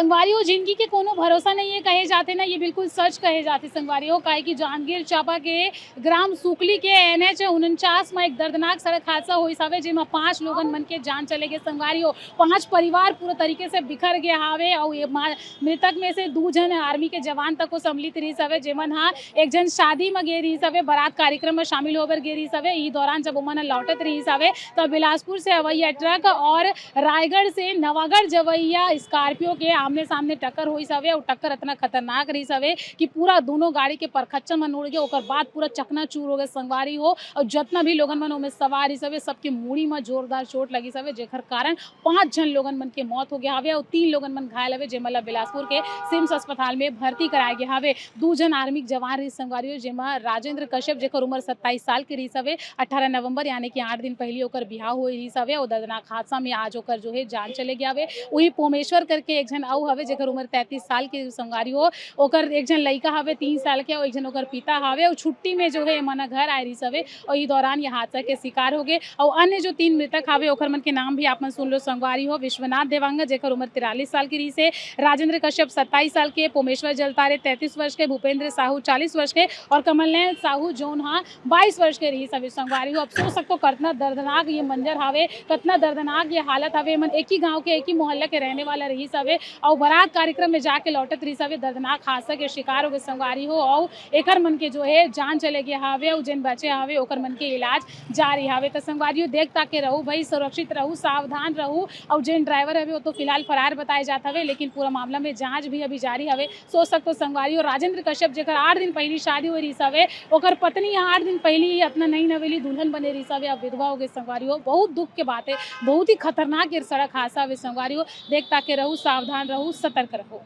संगवारी जिंदगी के कोनो भरोसा नहीं है कहे जाते ना, ये बिल्कुल सच कहे जाते संगवारी काहे कि जांजगीर चांपा के ग्राम सुकली के NH 49 में एक दर्दनाक सड़क हादसा हुई हवे, जेमा 5 लोगन मन के जान चले गए संगवारी 5 परिवार पूरा तरीके से बिखर गए हवे और ये मृतक में से 2 जन आर्मी के जवान तक को सम्मिलित रही हवे, जेमन हा एक जन शादी में गे रही हवे, बारात कार्यक्रम में शामिल होकर गे रही हवे। ई दौरान जब ओमन लौटत रही हवे तो बिलासपुर से हवैया ट्रक और रायगढ़ से नवागढ़ जवैया स्कॉर्पियो के आमने सामने टक्कर हुई हवे और टक्कर इतना खतरनाक रही हवे कि पूरा दोनों गाड़ी के परखच्चा मन उड़ गए, ओकर बाद पूरा चकनाचूर हो गए संगवारी और जितना भी लोगन मन ओमे सवार हवे सबके मूड़ी में जोरदार चोट लगी हवे, जेकर कारण 5 जन लोगन मन के मौत हो गया हवे और 3 लोगन मन घायल हवे, जेमला बिलासपुर के सिम्स अस्पताल में भर्ती कराए गए हवे। 2 जन आर्मी जवान रही संगवारी, जेमा राजेंद्र कश्यप जेकर उम्र 27 साल के रही हवे। 18 नवंबर यानी कि 8 दिन पहले ओकर बिहाव हुई रही हवे और दर्दनाक हादसा में आज ओकर जो है जान चले गया हवे। वही पोमेश्वर करके एक जन आऊ हवे जेकर उम्र 33 साल के संगवारी हो, ओकर एक जन लड़का हवे 3 साल के और एक जन ओकर पिता हवे और छुट्टी में जो है मना घर आए रही हवे और ई दौरान यह हादसा के शिकार हो गए। और अन्य जो 3 मृतक हवे ओकर मन के नाम भी आप मन सुन लो संगवारी हो। विश्वनाथ देवांगा जेकर उम्र 43 साल की रही से, राजेंद्र कश्यप 27 साल के, पोमेश्वर जलतारे 33 वर्ष के, भूपेंद्र साहू 40 वर्ष के और कमलनयन साहू जोन हा 22 वर्ष के रही सभी संगवारी हो। अब सोच सकते हो कितना दर्दनाक ये मंजर हवे, कितना दर्दनाक ये हालत हवे। मन एक ही गांव के एक ही मोहल्ला के रहने वाला रही सवे और बारात कार्यक्रम में जाके लौटत रही सवे, दर्दनाक हादसा के शिकार हो गए संगवारी हो और एकर मन के जो है जान चले गए हवे और जिन बचे हवे ओकर मन के इलाज जारी हवे। तो संगवारी देख ताके रहू भाई, सुरक्षित रहू, सावधान रहू और जिन ड्राइवर हवे वो तो फिलहाल फरार बताए जात हवे, लेकिन पूरा मामला में जांच भी अभी जारी हवे। सोच सकते हो संगवारी और राजेंद्र कश्यप जेकर 8 दिन पहले शादी हुई रही सवे, ओकर पत्नी 8 दिन पहले ही अपना नई नवेली दुल्हन बने रही सवे, अब विधवा हो गई संगवारी हो। बहुत दुख के बात है, बहुत ही खतरनाक ये सड़क हादसा हवे संगवारी हो। देख ताके रहू, सावधान रहू, सतर्क रहो।